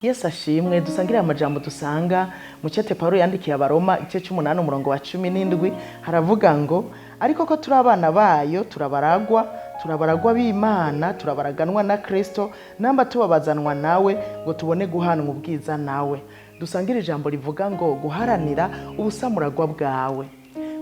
Yesu ashimwe dusangire amajambo dusanga mu cete Paulo yandikiye abaroma igice c'8 umurongo wa 17 haravuga ngo ariko ko turi abana bayo turabaragwa b'Imana turabaraganwa na Kristo namba tubabazanwa nawe ngo tubone guhanwa ubwiza nawe. Dusangire ijambo rivuga ngo guharanira ubusamurarwa bwawe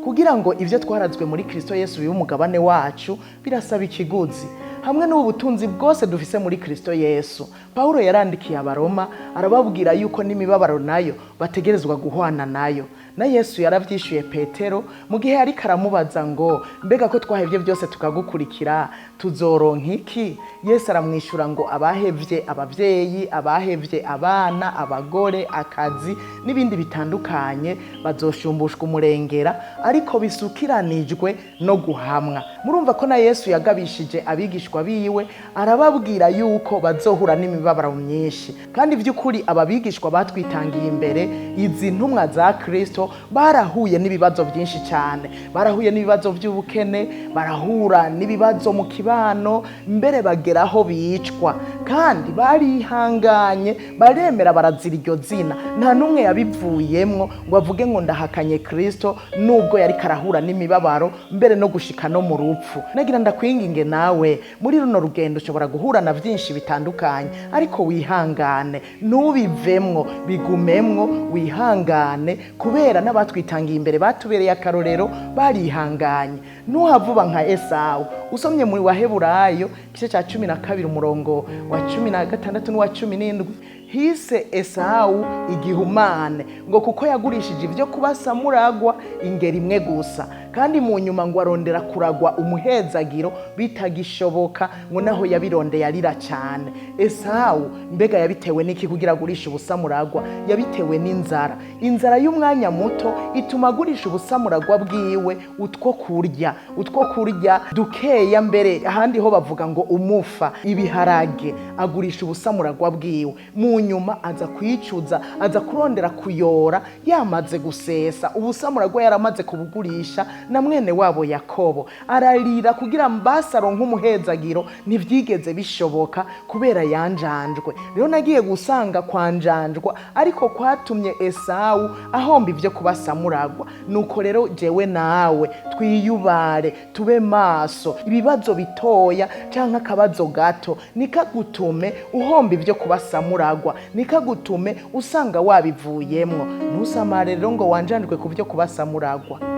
kugira ngo ivyo twarazwe muri Kristo Yesu bibe umugabane wacu birasaba ikiguzi hamwe n'ubutunzi bwose dufise muri Kristo Yesu. Paulo yarandikiye abaroma arababwira yuko n'imibabaro nayo bategerezwa guhwana nayo, na Yesu yaravyishuye Petero mu gihe ari karamubaza ngo mbega ko twahevye byose tukagukurikira tuzoronka iki? Yesu aramwishura ngo abahevye abavyeyi, abahevye abana, abagore, akazi n'ibindi bitandukanye bazoshumbushwa umurengera ariko bisukiranijwe no guhamwa. Murumva ko na Yesu yagabishije abigishwa biwe arababwira yuko bazohura n'imibabaro myinshi, kandi vy'ukuri ababigishwa batwitangiye imbere izi ntumwa za Kristo barahuye n'ibibazo byinshi cyane. Barahuye n'ibibazo by'ubukene, barahura n'ibibazo mu kibano, mbere bageraho bicwa, kandi barihanganye baremera barazira iryo zina. Nta numwe yabivuyemwo ngo avuge ngo ndahakanye Kristo nubwo yari karahura n'imibabaro mbere no gushika no mu rupfu. Nagira ndakwinginge nawe muri runo rugendo ushobora guhura na byinshi bitandukanye, ariko wihangane ntubivemwo, bigumemwo, wihangane kubera n'abatwitangiye imbere batubereye akarorero barihanganye. Ntuhavuba nka S.S.I. Usomye muri Waheburayo igice ca 12 umurongo wa 16 n'uwa 17 hise S.S.I. igihumane ngo kuko yagurishije ivyo kubasamurarwa ingeri imwe gusa, kandi mu nyuma ngo arondera kuragwa umuhezagiro bitagishoboka, ngo naho yabirondeye arira cyane. S.S.I. mbega yabitewe n'iki kugira agurisha ubusamurarwa? Yabitewe n'inzara. Inzara y'umwanya muto ituma agurisha ubusamurarwa bwiwe utwo kurya dukeya, mbere ahandi ho bavuga ngo umufa, ibiharage. Agurisha ubusamurarwa bwiwe, mu nyuma aza kwicuza, aza kurondera kuyora yamaze gusesa ubusamurarwa yaramaze kubugurisha na mwene wabo Yakobo. Ararira kugira mbasaro nk'umuhezagiro, ntivyigeze bishoboka kubera yanjanjwe. Rero nagiye gusanga kwanjanjwa ariko kwatumye S.S.I. ahomba ivyo kubasamurarwa. Nuko rero jewe nawe twiyubare, tube maso. Ibibazo bitoya canke akabazo gato nikagutume uhomba ivyo kubasamurarwa, nikagutume usanga wabivuyemwo. Ntusamare rero ngo wanjanjwe ku vyo kubasamurarwa.